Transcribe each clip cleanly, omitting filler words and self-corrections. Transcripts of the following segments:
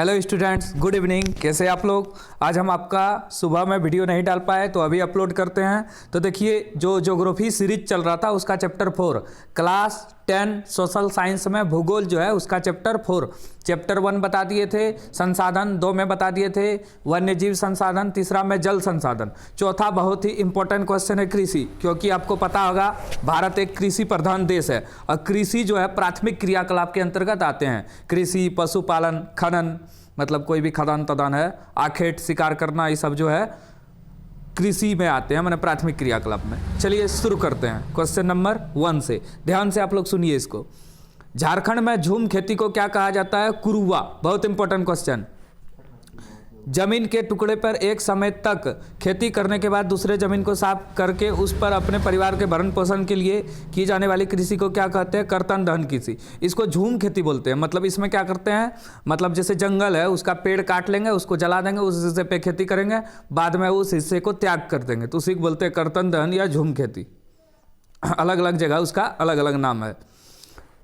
Hello students, good evening. कैसे आप लोग? आज हम आपका सुबह में वीडियो नहीं डाल पाए तो अभी अपलोड करते हैं। तो देखिए, जो ज्योग्राफी सीरीज चल रहा था उसका चैप्टर 4 क्लास 10 सोशल साइंस में भूगोल जो है उसका चैप्टर 4 चैप्टर 1 बता दिए थे, संसाधन 2 में बता दिए थे, वन्यजीव संसाधन, तीसरा में जल संसाधन, चौथा बहुत ही इंपॉर्टेंट क्वेश्चन है कृषि, क्योंकि आपको पता होगा भारत एक कृषि प्रधान देश है और कृषि जो है प्राथमिक क्रियाकलाप के अंतर्गत आते हैं। कृषि, पशुपालन, खनन, मतलब कोई भी खदान तदान है, आखेट, शिकार करना, ये सब जो है कृषि में आते हैं, मैंने प्राथमिक क्रियाकलाप में। चलिए शुरू करते हैं क्वेश्चन नंबर 1 से। ध्यान से आप लोग सुनिए इसको। झारखंड में झूम खेती को क्या कहा जाता है? कुरुआ। बहुत इंपॉर्टेंट क्वेश्चन। जमीन के टुकड़े पर एक समय तक खेती करने के बाद दूसरे जमीन को साफ करके उस पर अपने परिवार के भरण पोषण के लिए की जाने वाली कृषि को क्या कहते हैं? कर्तन दहन कृषि। इसको झूम खेती बोलते हैं। मतलब इसमें क्या करते हैं, मतलब जैसे जंगल है उसका पेड़ काट लेंगे, उसको जला देंगे, उस हिस्से पे खेती करेंगे, बाद में उस हिस्से को त्याग कर देंगे, तो उसी को बोलते हैं कर्तन दहन या झूम खेती। अलग अलग जगह उसका अलग अलग नाम है।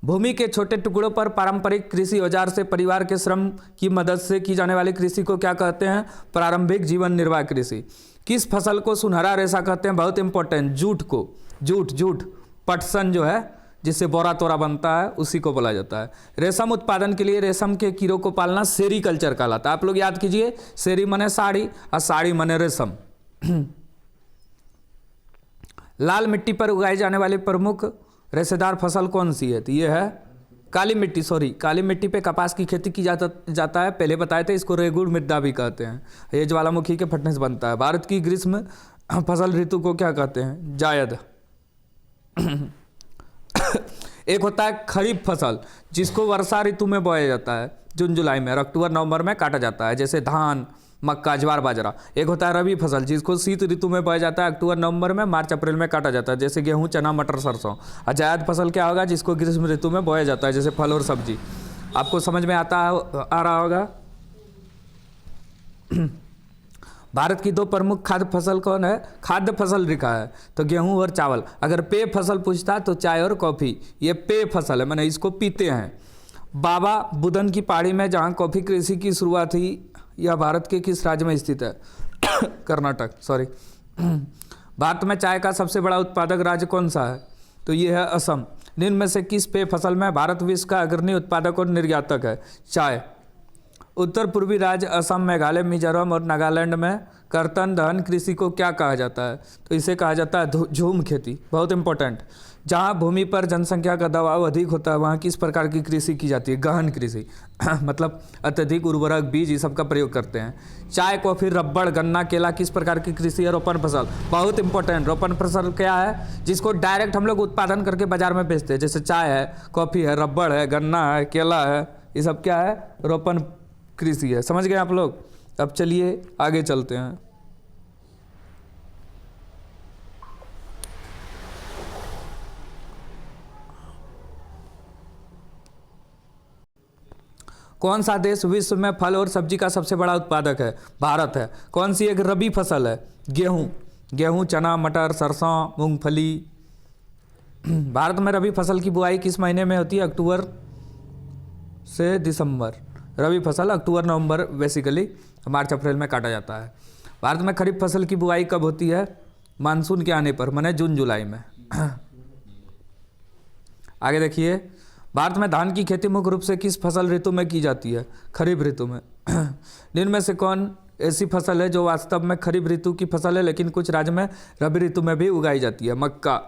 भूमि के छोटे टुकड़ों पर पारंपरिक कृषि औजार से परिवार के श्रम की मदद से की जाने वाली कृषि को क्या कहते हैं? प्रारंभिक जीवन निर्वाह कृषि। किस फसल को सुनहरा रेशा कहते हैं? बहुत इंपॉर्टेंट, जूट को। जूट पटसन जो है जिससे बोरा तोरा बनता है उसी को बोला जाता है। रेशम उत्पादन के लिए रेशम के कीड़ों को पालना सेरीकल्चर कहलाता है। आप लोग याद कीजिए, सेरी मने साड़ी और साड़ी मने रेशम। लाल मिट्टी पर उगाई जाने वाली प्रमुख रेशेदार फसल कौन सी है? तो ये है काली मिट्टी। काली मिट्टी पे कपास की खेती की जाता है। पहले बताए थे, इसको रेगुड़ मृदा भी कहते हैं। ये ज्वालामुखी के फटने से बनता है। भारत की ग्रीष्म फसल ऋतु को क्या कहते हैं? जायद। एक होता है खरीफ फसल जिसको वर्षा ऋतु में बोया जाता है, जून जुलाई में, और अक्टूबर नवंबर में काटा जाता है, जैसे धान, मक्का, ज्वार, बाजरा। एक होता है रबी फसल जिसको शीत ऋतु में बोया जाता है, अक्टूबर नवंबर में, मार्च अप्रैल में काटा जाता है, जैसे गेहूं, चना, मटर, सरसों। और जायद फसल क्या होगा? जिसको ग्रीष्म ऋतु में बोया जाता है, जैसे फल और सब्जी। आपको समझ में आ रहा होगा। भारत की 2 प्रमुख खाद्य फसल कौन है? खाद्य फसल लिखा है तो गेहूं और चावल। अगर पेय फसल पूछता तो चाय और कॉफी। ये पेय फसल है, मैंने इसको पीते हैं। बाबा बुदन की पहाड़ी में जहाँ कॉफी कृषि की शुरुआत हुई, यह भारत के किस राज्य में स्थित है? कर्नाटक। भारत में चाय का सबसे बड़ा उत्पादक राज्य कौन सा है? तो ये है असम। निम्न में से किस पेय फसल में भारत विश्व का अग्रणी उत्पादक और निर्यातक है? चाय। उत्तर पूर्वी राज्य असम, मेघालय, मिजोरम और नागालैंड में कर्तन दहन कृषि को क्या कहा जाता है? तो इसे कहा जाता है झूम खेती। बहुत इंपॉर्टेंट। जहाँ भूमि पर जनसंख्या का दबाव अधिक होता है वहाँ किस प्रकार की कृषि की जाती है? गहन कृषि। मतलब अत्यधिक उर्वरक, बीज, ये सब का प्रयोग करते हैं। चाय, कॉफी, रबड़, गन्ना, केला किस प्रकार की कृषि है? रोपण फसल। बहुत इंपॉर्टेंट। रोपण फसल क्या है? जिसको डायरेक्ट हम लोग उत्पादन करके बाजार में बेचते हैं, जैसे चाय है, कॉफी है, रबड़ है, गन्ना है, केला है, ये सब क्या है? रोपण कृषि है। समझ गए आप लोग? अब चलिए आगे चलते हैं। कौन सा देश विश्व में फल और सब्जी का सबसे बड़ा उत्पादक है? भारत है। कौन सी एक रबी फसल है? गेहूं, चना, मटर, सरसों, मूंगफली। भारत में रबी फसल की बुआई किस महीने में होती है? अक्टूबर से दिसंबर। रबी फसल अक्टूबर नवंबर, बेसिकली मार्च अप्रैल में काटा जाता है। भारत में खरीफ फसल की बुआई कब होती है? मानसून के आने पर, माने जून जुलाई में। आगे देखिए, भारत में धान की खेती मुख्य रूप से किस फसल ऋतु में की जाती है? खरीफ ऋतु में। निम्न में से कौन ऐसी फसल है जो वास्तव में खरीफ ऋतु की फसल है लेकिन कुछ राज्य में रबी ऋतु में भी उगाई जाती है? मक्का।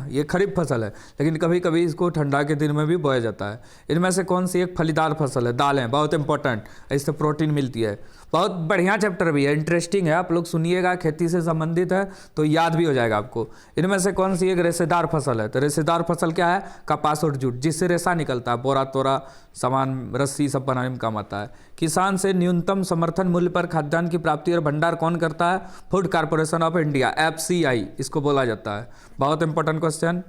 ये खरीफ फसल है लेकिन कभी कभी इसको ठंडा के दिन में भी बोया जाता है। इनमें से कौन सी एक फलीदार फसल है? दालें। बहुत इंपॉर्टेंट, इससे प्रोटीन मिलती है। बहुत बढ़िया चैप्टर भी है, इंटरेस्टिंग है, आप लोग सुनिएगा, खेती से संबंधित है तो याद भी हो जाएगा आपको। इनमें से कौन सी एक रेशेदार फसल है? तो रेशेदार फसल क्या है? कपास और जूट, जिससे रेशा निकलता है, बोरा तोरा, सामान, रस्सी सब बनाने में काम आता है। किसान से न्यूनतम समर्थन मूल्य पर खाद्यान्न की प्राप्ति और भंडार कौन करता है? Food corporation of India, FCI इसको बोला जाता है। बहुत इंपॉर्टेंट क्वेश्चन।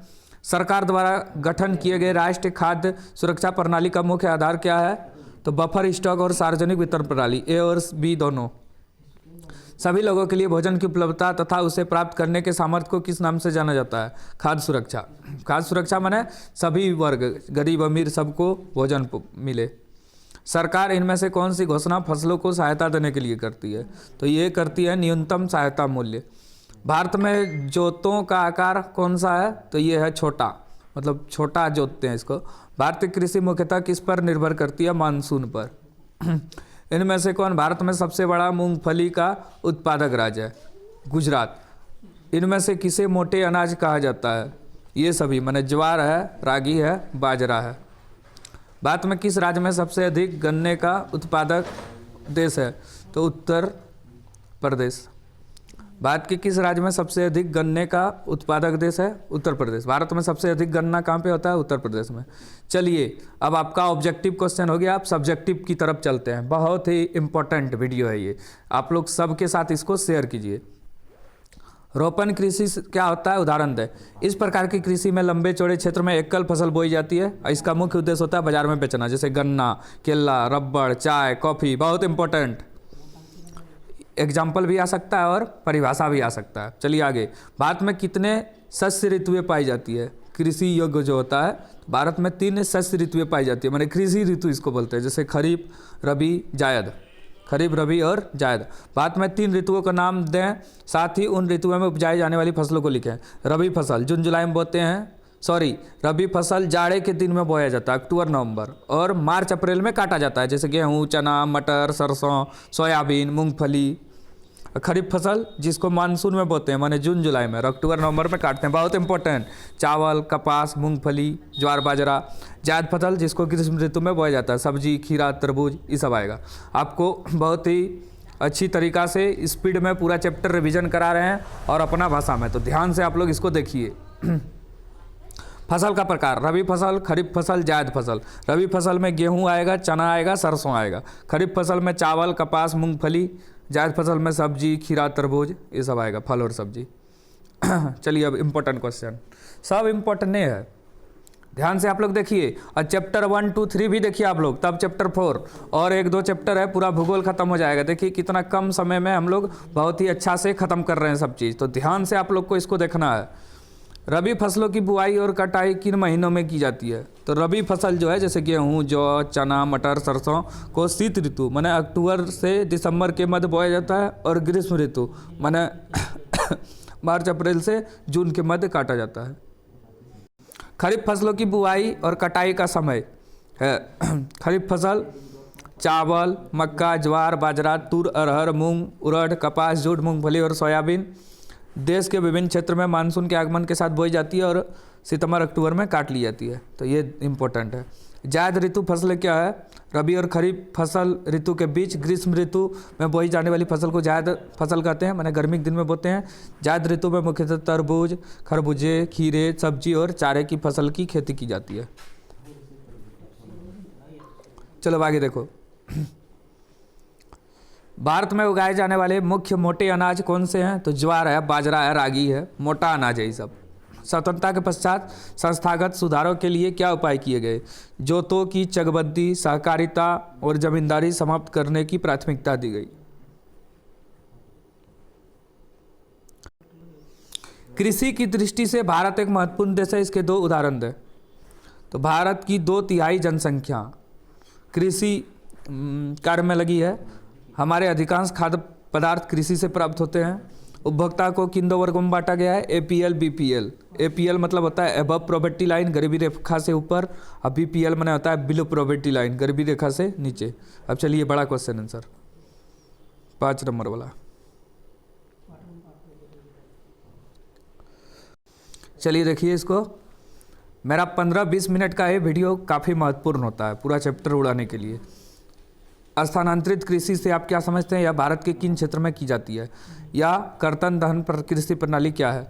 सरकार द्वारा गठन किए गए राष्ट्रीय खाद्य सुरक्षा प्रणाली का मुख्य आधार क्या है? तो बफर स्टॉक और सार्वजनिक वितरण प्रणाली, A और B दोनों। सभी लोगों के लिए भोजन की उपलब्धता तथा उसे प्राप्त करने के सामर्थ्य को किस नाम से जाना जाता है? खाद्य सुरक्षा। खाद्य सुरक्षा माने सभी वर्ग, गरीब अमीर सबको भोजन मिले। सरकार इनमें से कौन सी घोषणा फसलों को सहायता देने के लिए करती है? तो ये करती है न्यूनतम सहायता मूल्य। भारत में जोतों का आकार कौन सा है? तो ये है छोटा, मतलब छोटा जोतते हैं इसको। भारतीय कृषि मुख्यतः किस पर निर्भर करती है? मानसून पर। इनमें से कौन भारत में सबसे बड़ा मूंगफली का उत्पादक राज्य है? गुजरात। इनमें से किसे मोटे अनाज कहा जाता है? ये सभी, माने ज्वार है, रागी है, बाजरा है। भारत में किस राज्य में सबसे अधिक गन्ने का उत्पादक देश है? तो उत्तर प्रदेश। भारत के किस राज्य में सबसे अधिक गन्ने का उत्पादक देश है? उत्तर प्रदेश। भारत में सबसे अधिक गन्ना कहाँ पे होता है? उत्तर प्रदेश में। चलिए, अब आपका ऑब्जेक्टिव क्वेश्चन हो गया, आप सब्जेक्टिव की तरफ चलते हैं। बहुत ही इंपॉर्टेंट वीडियो है ये, आप लोग सबके साथ इसको शेयर कीजिए। रोपण कृषि क्या होता है? उदाहरण दें। इस प्रकार की कृषि में लंबे चौड़े क्षेत्र में एकल फसल बोई जाती है। इसका मुख्य उद्देश्य होता है बाजार में बेचना, जैसे गन्ना, केला, रबड़, चाय, कॉफ़ी। बहुत इंपॉर्टेंट, एग्जाम्पल भी आ सकता है और परिभाषा भी आ सकता है। चलिए आगे। भारत में कितने शस्य ऋतुएं पाई जाती है? कृषि योग्य जो होता है, भारत में 3 शस्य ऋतुएं पाई जाती है, माने कृषि ऋतु इसको बोलते हैं, जैसे खरीफ, रबी, जायद। खरीफ, रबी और जायद। भारत में 3 ऋतुओं का नाम दें, साथ ही उन ऋतुओं में उपजाई जाने वाली फसलों को लिखें। रबी फसल जून जुलाई में बोते हैं, रबी फसल जाड़े के दिन में बोया जाता है, अक्टूबर नवंबर, और मार्च अप्रैल में काटा जाता है, जैसे गेहूँ, चना, मटर, सरसों, सोयाबीन, मूंगफली। खरीफ फसल जिसको मानसून में बोते हैं, माने जून जुलाई में, और अक्टूबर नवंबर में काटते हैं। बहुत इंपॉर्टेंट, चावल, कपास, मूंगफली, ज्वार, बाजरा। जायद फसल जिसको ग्रीष्म ऋतु में बोया जाता है, सब्जी, खीरा, तरबूज, ये सब आएगा। आपको बहुत ही अच्छी तरीक़ा से स्पीड में पूरा चैप्टर रिवीजन करा रहे हैं और अपना भाषा में, तो ध्यान से आप लोग इसको देखिए। फसल का प्रकार: रबी फसल, खरीफ फसल, जायद फसल। रबी फसल में गेहूँ आएगा, चना आएगा, सरसों आएगा। खरीफ फसल में चावल, कपास, मूंगफली। जायद फसल में सब्जी, खीरा, तरबूज, ये सब आएगा, फल और सब्जी। चलिए अब इम्पोर्टेंट क्वेश्चन, सब इम्पोर्टेंट नहीं है, ध्यान से आप लोग देखिए। और चैप्टर 1, 2, 3 भी देखिए आप लोग, तब चैप्टर 4 और 1, 2 चैप्टर है, पूरा भूगोल खत्म हो जाएगा। देखिए कितना कम समय में हम लोग बहुत ही अच्छा से ख़त्म कर रहे हैं सब चीज़, तो ध्यान से आप लोग को इसको देखना है। रबी फसलों की बुआई और कटाई किन महीनों में की जाती है? तो रबी फसल जो है, जैसे गेहूँ, जौ, चना, मटर, सरसों को शीत ऋतु माने अक्टूबर से दिसंबर के मध्य बोया जाता है, और ग्रीष्म ऋतु माने मार्च अप्रैल से जून के मध्य काटा जाता है। खरीफ फसलों की बुआई और कटाई का समय है। खरीफ फसल चावल, मक्का, ज्वार, बाजरा, तूर, अरहर, मूंग, उड़द, कपास, जूट, मूंगफली और सोयाबीन देश के विभिन्न क्षेत्र में मानसून के आगमन के साथ बोई जाती है और सितंबर अक्टूबर में काट ली जाती है, तो ये इंपॉर्टेंट है। जायद ऋतु फसलें क्या है? रबी और खरीफ फसल ऋतु के बीच ग्रीष्म ऋतु में बोई जाने वाली फसल को जायद फसल कहते हैं, माने गर्मी के दिन में बोते हैं। जायद ऋतु में मुख्यतः तरबूज, खरबूजे, खीरे, सब्जी और चारे की फसल की खेती की जाती है। चलो आगे देखो। भारत में उगाए जाने वाले मुख्य मोटे अनाज कौन से हैं? तो ज्वार है, बाजरा है, रागी है, मोटा अनाज है ये सब। स्वतंत्रता के पश्चात संस्थागत सुधारों के लिए क्या उपाय किए गए? जोतों की चकबंदी, सहकारिता और जमींदारी समाप्त करने की प्राथमिकता दी गई। कृषि की दृष्टि से भारत एक महत्वपूर्ण देश है, इसके 2 उदाहरण दें। तो भारत की 2/3 जनसंख्या कृषि कार्य में लगी है। हमारे अधिकांश खाद्य पदार्थ कृषि से प्राप्त होते हैं। उपभोक्ता को किन 2 वर्गों में बांटा गया है? APL, BPL। APL मतलब होता है अबव पॉवर्टी लाइन, गरीबी रेखा से ऊपर, और BPL माने होता है बिलो पॉवर्टी लाइन, गरीबी रेखा से नीचे। अब चलिए बड़ा क्वेश्चन आंसर 5 नंबर वाला। चलिए देखिए इसको, मेरा 15-20 मिनट का ये वीडियो काफ़ी महत्वपूर्ण होता है पूरा चैप्टर उड़ाने के लिए। स्थानांतरित कृषि से आप क्या समझते हैं, या भारत के किन क्षेत्र में की जाती है, या कर्तन दहन पर कृषि प्रणाली क्या है?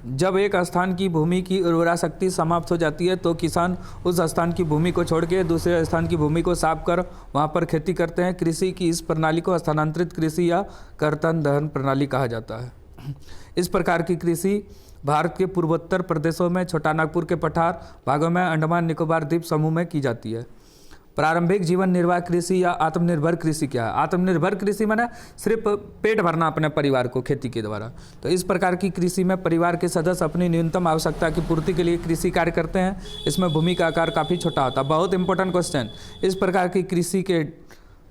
जब एक स्थान की भूमि की उर्वरा शक्ति समाप्त हो जाती है तो किसान उस स्थान की भूमि को छोड़ के दूसरे स्थान की भूमि को साफ कर वहां पर खेती करते हैं। कृषि की इस प्रणाली को स्थानांतरित कृषि या कर्तन दहन प्रणाली कहा जाता है। इस प्रकार की कृषि भारत के पूर्वोत्तर प्रदेशों में, छोटा नागपुर के पठार भागों में, अंडमान निकोबार द्वीप समूह में की जाती है। प्रारंभिक जीवन निर्वाह कृषि या आत्मनिर्भर कृषि क्या है? आत्मनिर्भर कृषि माने सिर्फ पेट भरना अपने परिवार को खेती के द्वारा। तो इस प्रकार की कृषि में परिवार के सदस्य अपनी न्यूनतम आवश्यकता की पूर्ति के लिए कृषि कार्य करते हैं। इसमें भूमि का आकार काफ़ी छोटा होता है। बहुत इंपॉर्टेंट क्वेश्चन। इस प्रकार की कृषि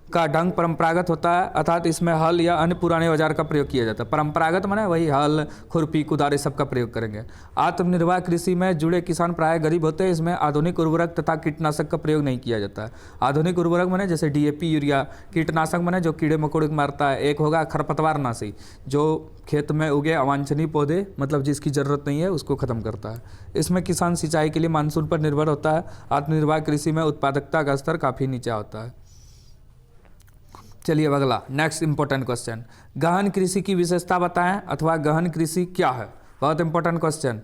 का ढंग परंपरागत होता है, अर्थात इसमें हल या अन्य पुराने औजार का प्रयोग किया जाता है। परंपरागत माने वही हल, खुरपी, कुदारी सब का प्रयोग करेंगे। आत्मनिर्भर कृषि में जुड़े किसान प्राय गरीब होते हैं। इसमें आधुनिक उर्वरक तथा कीटनाशक का प्रयोग नहीं किया जाता है। आधुनिक उर्वरक माने जैसे डीएपी, यूरिया। कीटनाशक माने जो कीड़े मकोड़े को मारता है। एक होगा खरपतवारनाशी, जो खेत में उगे अवांछनीय पौधे, मतलब जिसकी ज़रूरत नहीं है, उसको खत्म करता है। इसमें किसान सिंचाई के लिए मानसून पर निर्भर होता है। आत्मनिर्भर कृषि में उत्पादकता का स्तर काफ़ी नीचा होता है। चलिए अब अगला नेक्स्ट इंपॉर्टेंट क्वेश्चन, गहन कृषि की विशेषता बताएं अथवा गहन कृषि क्या है? बहुत इंपॉर्टेंट क्वेश्चन।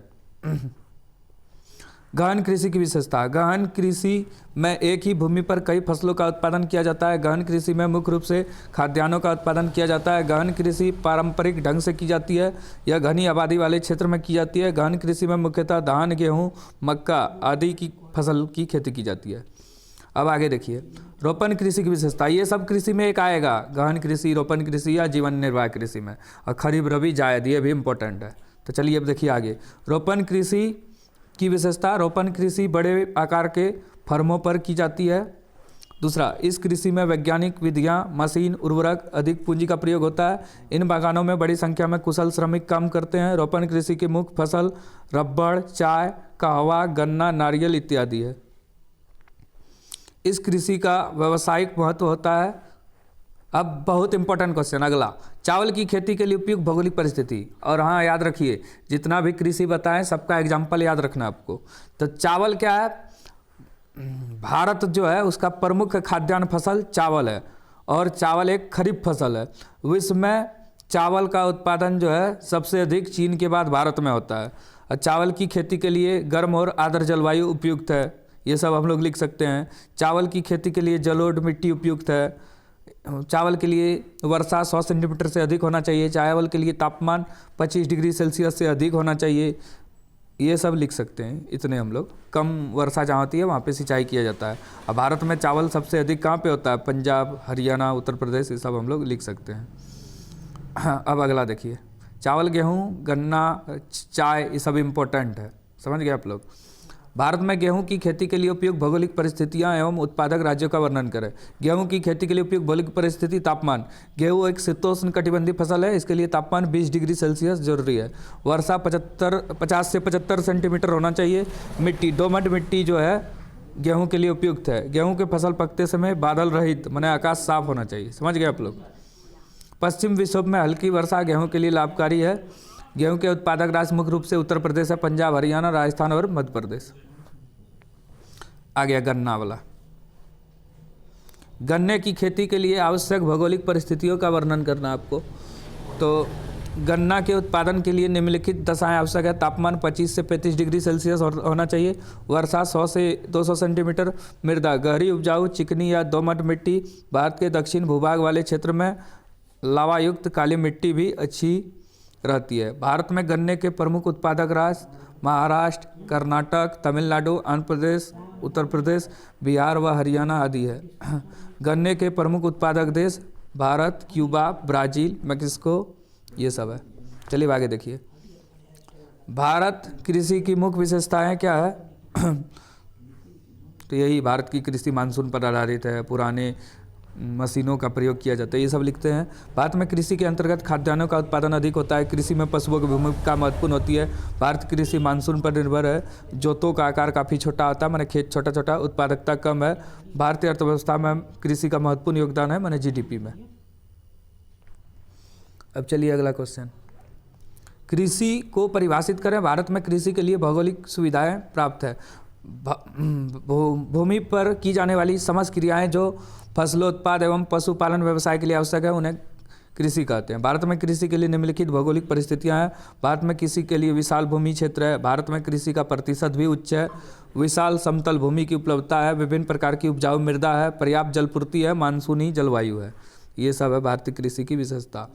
गहन कृषि की विशेषता। गहन कृषि में एक ही भूमि पर कई फसलों का उत्पादन किया जाता है। गहन कृषि में मुख्य रूप से खाद्यान्नों का उत्पादन किया जाता है। गहन कृषि पारंपरिक ढंग से की जाती है। यह घनी आबादी वाले क्षेत्र में की जाती है। गहन कृषि में मुख्यतः धान, गेहूँ, मक्का आदि की फसल की खेती की जाती है। अब आगे देखिए, रोपण कृषि की विशेषता। ये सब कृषि में एक आएगा, गहन कृषि, रोपण कृषि या जीवन निर्वाह कृषि में। और खरीफ, रबी, जायद, ये भी इंपॉर्टेंट है। तो चलिए अब देखिए आगे, रोपण कृषि की विशेषता। रोपण कृषि बड़े आकार के फर्मों पर की जाती है। दूसरा, इस कृषि में वैज्ञानिक विधियाँ, मशीन, उर्वरक, अधिक पूंजी का प्रयोग होता है। इन बागानों में बड़ी संख्या में कुशल श्रमिक काम करते हैं। रोपण कृषि की मुख्य फसल रबड़, चाय, कहवा, गन्ना, नारियल इत्यादि है। इस कृषि का व्यावसायिक महत्व होता है। अब बहुत इंपॉर्टेंट क्वेश्चन अगला, चावल की खेती के लिए उपयुक्त भौगोलिक परिस्थिति। और हाँ, याद रखिए, जितना भी कृषि बताएं सबका एग्जाम्पल याद रखना आपको। तो चावल क्या है? भारत जो है उसका प्रमुख खाद्यान्न फसल चावल है, और चावल एक खरीफ फसल है। विश्व में चावल का उत्पादन जो है सबसे अधिक चीन के बाद भारत में होता है। और चावल की खेती के लिए गर्म और आर्द्र जलवायु उपयुक्त है। ये सब हम लोग लिख सकते हैं। चावल की खेती के लिए जलोढ़ मिट्टी उपयुक्त है। चावल के लिए वर्षा 100 सेंटीमीटर से अधिक होना चाहिए। चावल के लिए तापमान 25 डिग्री सेल्सियस से अधिक होना चाहिए। ये सब लिख सकते हैं। इतने हम लोग, कम वर्षा जहाँ होती है वहाँ पे सिंचाई किया जाता है। अब भारत में चावल सबसे अधिक कहाँ पे होता है? पंजाब, हरियाणा, उत्तर प्रदेश, ये सब हम लोग लिख सकते हैं। अब अगला देखिए, चावल, गेहूँ, गन्ना, चाय, ये सब इम्पोर्टेंट है। समझ गए आप लोग? भारत में गेहूं की खेती के लिए उपयुक्त भौगोलिक परिस्थितियां एवं उत्पादक राज्यों का वर्णन करें। गेहूं की खेती के लिए उपयुक्त भौगोलिक परिस्थिति। तापमान। गेहूं एक शीतोष्ण कटिबंधीय फसल है। इसके लिए तापमान 20 डिग्री सेल्सियस जरूरी है। वर्षा 50 से 75 सेंटीमीटर होना चाहिए। मिट्टी, दोमट मिट्टी जो है गेहूँ के लिए उपयुक्त है। गेहूँ के फसल पकते समय बादल रहित माने आकाश साफ होना चाहिए। समझ गए आप लोग? पश्चिम विक्षोभ में हल्की वर्षा गेहूँ के लिए लाभकारी है। गेहूं के उत्पादक राज्य मुख्य रूप से उत्तर प्रदेश है, पंजाब, हरियाणा, राजस्थान और मध्य प्रदेश। आ गया गन्ना वाला। गन्ने की खेती के लिए आवश्यक भौगोलिक परिस्थितियों का वर्णन करना आपको। तो गन्ना के उत्पादन के लिए निम्नलिखित दशाएं आवश्यक है। तापमान 25 से 35 डिग्री सेल्सियस होना चाहिए। वर्षा 100 से 200 सेंटीमीटर। मृदा गहरी, उपजाऊ, चिकनी या दोमट मिट्टी। भारत के दक्षिण भूभाग वाले क्षेत्र में लावायुक्त काली मिट्टी भी अच्छी रहती है। भारत में गन्ने के प्रमुख उत्पादक राज्य महाराष्ट्र, कर्नाटक, तमिलनाडु, आंध्र प्रदेश, उत्तर प्रदेश, बिहार व हरियाणा आदि है। गन्ने के प्रमुख उत्पादक देश भारत, क्यूबा, ब्राज़ील, मेक्सिको, ये सब है। चलिए आगे देखिए, भारत कृषि की मुख्य विशेषताएं क्या है? तो यही, भारत की कृषि मानसून पर आधारित है। पुराने मशीनों का प्रयोग किया जाता है। ये सब लिखते हैं। भारत में कृषि के अंतर्गत खाद्यान्नों का उत्पादन अधिक होता है। कृषि में पशुओं की भूमिका महत्वपूर्ण होती है। भारत की कृषि मानसून पर निर्भर है। जोतों का आकार काफ़ी छोटा होता है, माने खेत छोटा छोटा। उत्पादकता कम है। भारतीय अर्थव्यवस्था में कृषि का महत्वपूर्ण योगदान है, माने जीडीपी में। अब चलिए अगला क्वेश्चन, कृषि को परिभाषित करें। भारत में कृषि के लिए भौगोलिक सुविधाएं प्राप्त है। भूमि पर की जाने वाली समस्त क्रियाएं जो फसलोत्पाद एवं पशुपालन व्यवसाय के लिए आवश्यक है उन्हें कृषि कहते हैं। भारत में कृषि के लिए निम्नलिखित भौगोलिक परिस्थितियां हैं। भारत में कृषि के लिए विशाल भूमि क्षेत्र है। भारत में कृषि का प्रतिशत भी उच्च है। विशाल समतल भूमि की उपलब्धता है। विभिन्न प्रकार की उपजाऊ मृदा है। पर्याप्त जलपूर्ति है। मानसूनी जलवायु है। ये सब है भारतीय कृषि की विशेषता।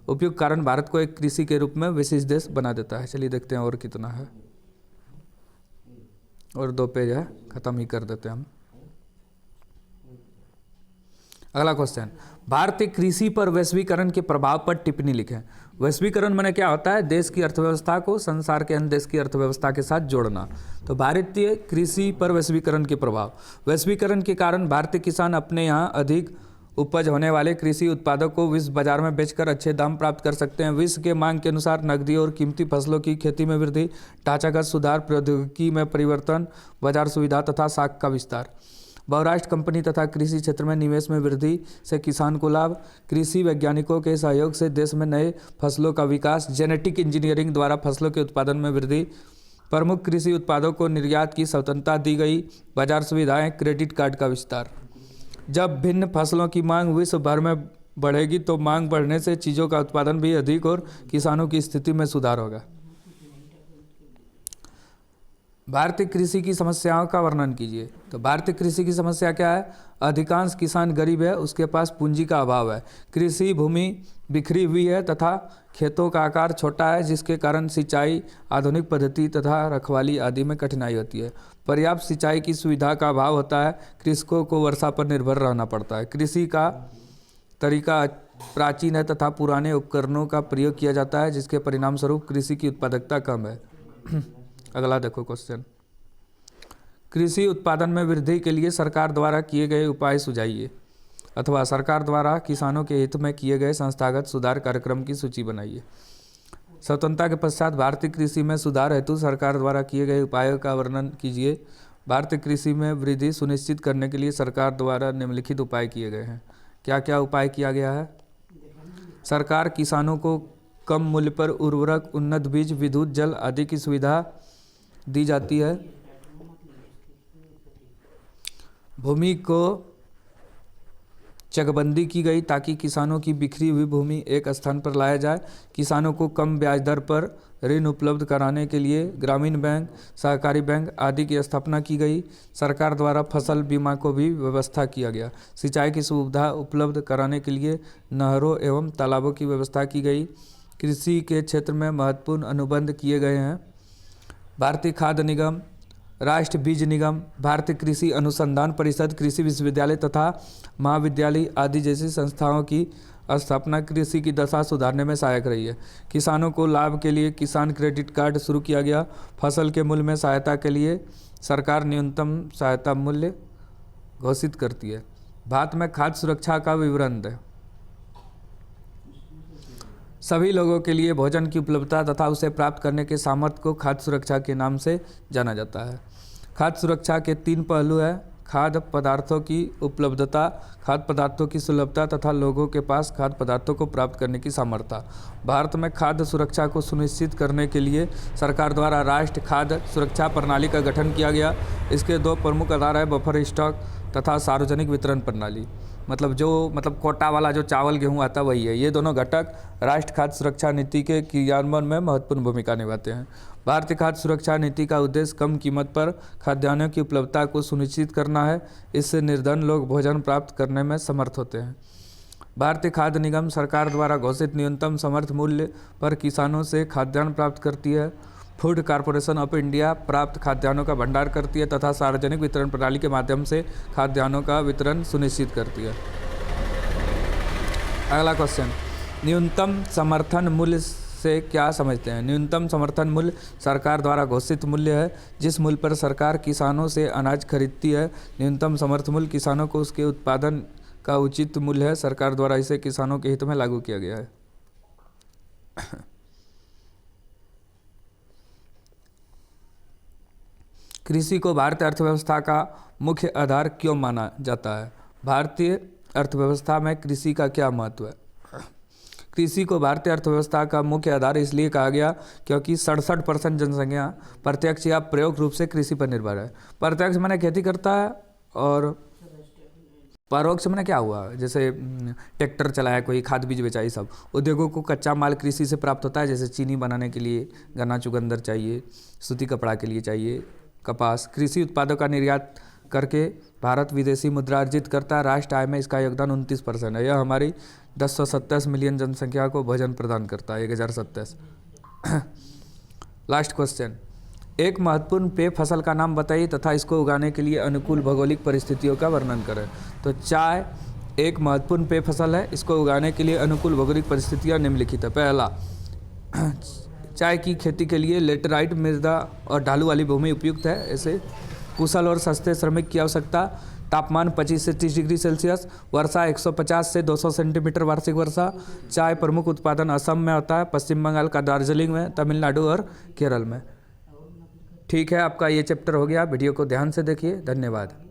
उपयुक्त कारण भारत को एक कृषि के रूप में विशेष देश बना देता है। चलिए देखते हैं और कितना है, और 2 पेज है, ख़त्म ही कर देते हैं हम। अगला क्वेश्चन, भारतीय कृषि पर वैश्वीकरण के प्रभाव पर टिप्पणी लिखें। वैश्वीकरण माने क्या होता है? देश की अर्थव्यवस्था को संसार के अन्य देश की अर्थव्यवस्था के साथ जोड़ना। तो भारतीय कृषि पर वैश्वीकरण के प्रभाव, वैश्वीकरण के कारण भारतीय किसान अपने यहाँ अधिक उपज होने वाले कृषि उत्पादों को विश्व बाजार में बेचकर अच्छे दाम प्राप्त कर सकते हैं। विश्व के मांग के अनुसार नकदी और कीमती फसलों की खेती में वृद्धि, ढांचागत सुधार, प्रौद्योगिकी में परिवर्तन, बाजार सुविधा तथा साख का विस्तार। बहुराष्ट्र कंपनी तथा कृषि क्षेत्र में निवेश में वृद्धि से किसान को लाभ, कृषि वैज्ञानिकों के सहयोग से देश में नए फसलों का विकास, जेनेटिक इंजीनियरिंग द्वारा फसलों के उत्पादन में वृद्धि, प्रमुख कृषि उत्पादों को निर्यात की स्वतंत्रता दी गई, बाजार सुविधाएं, क्रेडिट कार्ड का विस्तार। जब भिन्न फसलों की मांग विश्व भर में बढ़ेगी तो मांग बढ़ने से चीज़ों का उत्पादन भी अधिक और किसानों की स्थिति में सुधार होगा। भारतीय कृषि की समस्याओं का वर्णन कीजिए। तो भारतीय कृषि की समस्या क्या है? अधिकांश किसान गरीब है, उसके पास पूंजी का अभाव है, कृषि भूमि बिखरी हुई है तथा खेतों का आकार छोटा है, जिसके कारण सिंचाई, आधुनिक पद्धति तथा रखवाली आदि में कठिनाई होती है। पर्याप्त सिंचाई की सुविधा का अभाव होता है, कृषकों को वर्षा पर निर्भर रहना पड़ता है। कृषि का तरीका प्राचीन है तथा पुराने उपकरणों का प्रयोग किया जाता है, जिसके परिणाम स्वरूप कृषि की उत्पादकता कम है। अगला देखो क्वेश्चन, कृषि उत्पादन में वृद्धि के लिए सरकार द्वारा किए गए उपाय सुझाइए, अथवा सरकार द्वारा किसानों के हित में किए गए संस्थागत सुधार कार्यक्रम की सूची बनाइए। स्वतंत्रता के पश्चात भारतीय कृषि में सुधार हेतु सरकार द्वारा किए गए उपायों का वर्णन कीजिए। भारतीय कृषि में वृद्धि सुनिश्चित करने के लिए सरकार द्वारा निम्नलिखित उपाय किए गए हैं। क्या क्या उपाय किया गया है? सरकार किसानों को कम मूल्य पर उर्वरक, उन्नत बीज, विद्युत, जल आदि की सुविधा दी जाती है। भूमि को चकबंदी की गई ताकि किसानों की बिखरी हुई भूमि एक स्थान पर लाया जाए। किसानों को कम ब्याज दर पर ऋण उपलब्ध कराने के लिए ग्रामीण बैंक, सहकारी बैंक आदि की स्थापना की गई। सरकार द्वारा फसल बीमा को भी व्यवस्था किया गया। सिंचाई की सुविधा उपलब्ध कराने के लिए नहरों एवं तालाबों की व्यवस्था की गई। कृषि के क्षेत्र में महत्वपूर्ण अनुबंध किए गए हैं। भारतीय खाद्य निगम, राष्ट्रीय बीज निगम, भारतीय कृषि अनुसंधान परिषद, कृषि विश्वविद्यालय तथा महाविद्यालय आदि जैसी संस्थाओं की स्थापना कृषि की दशा सुधारने में सहायक रही है। किसानों को लाभ के लिए किसान क्रेडिट कार्ड शुरू किया गया। फसल के मूल्य में सहायता के लिए सरकार न्यूनतम सहायता मूल्य घोषित करती है। भारत में खाद्य सुरक्षा का विवरण दें। सभी लोगों के लिए भोजन की उपलब्धता तथा उसे प्राप्त करने के सामर्थ्य को खाद्य सुरक्षा के नाम से जाना जाता है। खाद्य सुरक्षा के 3 पहलू हैं: खाद्य पदार्थों की उपलब्धता, खाद्य पदार्थों की सुलभता तथा लोगों के पास खाद्य पदार्थों को प्राप्त करने की सामर्थ्य। भारत में खाद्य सुरक्षा को सुनिश्चित करने के लिए सरकार द्वारा राष्ट्रीय खाद्य सुरक्षा प्रणाली का गठन किया गया। इसके 2 प्रमुख आधार हैं: बफर स्टॉक तथा सार्वजनिक वितरण प्रणाली। मतलब कोटा वाला जो चावल गेहूँ आता वही है। ये दोनों घटक राष्ट्रीय खाद्य सुरक्षा नीति के क्रियान्वयन में महत्वपूर्ण भूमिका निभाते हैं। भारतीय खाद्य सुरक्षा नीति का उद्देश्य कम कीमत पर खाद्यान्नों की उपलब्धता को सुनिश्चित करना है। इससे निर्धन लोग भोजन प्राप्त करने में समर्थ होते हैं। भारतीय खाद्य निगम सरकार द्वारा घोषित न्यूनतम समर्थ मूल्य पर किसानों से खाद्यान्न प्राप्त करती है। फूड कॉरपोरेशन ऑफ इंडिया प्राप्त खाद्यान्नों का भंडार करती है तथा सार्वजनिक वितरण प्रणाली के माध्यम से खाद्यान्नों का वितरण सुनिश्चित करती है। अगला क्वेश्चन, न्यूनतम समर्थन मूल्य से क्या समझते हैं? न्यूनतम समर्थन मूल्य सरकार द्वारा घोषित मूल्य है जिस मूल्य पर सरकार किसानों से अनाज खरीदती है। न्यूनतम समर्थन मूल्य किसानों को उसके उत्पादन का उचित मूल्य है। सरकार द्वारा इसे किसानों के हित में लागू किया गया है। कृषि को भारतीय अर्थव्यवस्था का मुख्य आधार क्यों माना जाता है? भारतीय अर्थव्यवस्था में कृषि का क्या महत्व है? कृषि को भारतीय अर्थव्यवस्था का मुख्य आधार इसलिए कहा गया क्योंकि 67% जनसंख्या प्रत्यक्ष या प्रयोग रूप से कृषि पर निर्भर है। प्रत्यक्ष माने खेती करता है और परोक्ष माने क्या हुआ, जैसे ट्रैक्टर चलाया, कोई खाद बीज बेचा, ये सब। उद्योगों को कच्चा माल कृषि से प्राप्त होता है, जैसे चीनी बनाने के लिए गन्ना चुकंदर चाहिए, सूती कपड़ा के लिए चाहिए कपास। कृषि उत्पादों का निर्यात करके भारत विदेशी मुद्रा अर्जित करता है। राष्ट्र आय में इसका योगदान 29% है। यह हमारी 1027 मिलियन जनसंख्या को भोजन प्रदान करता है। 1027। लास्ट क्वेश्चन, एक महत्वपूर्ण पेय फसल का नाम बताइए तथा इसको उगाने के लिए अनुकूल भौगोलिक परिस्थितियों का वर्णन करें। तो चाय, एक महत्वपूर्ण पेय फसल है। इसको उगाने के लिए अनुकूल भौगोलिक परिस्थितियाँ निम्नलिखित है। पहला, चाय की खेती के लिए लेटेराइट मृदा और ढालू वाली भूमि उपयुक्त है। ऐसे कुशल और सस्ते श्रमिक की आवश्यकता। तापमान 25 से 30 डिग्री सेल्सियस। वर्षा 150 से 200 सेंटीमीटर वार्षिक वर्षा। चाय प्रमुख उत्पादन असम में होता है, पश्चिम बंगाल का दार्जिलिंग में, तमिलनाडु और केरल में। ठीक है, आपका ये चैप्टर हो गया। वीडियो को ध्यान से देखिए। धन्यवाद।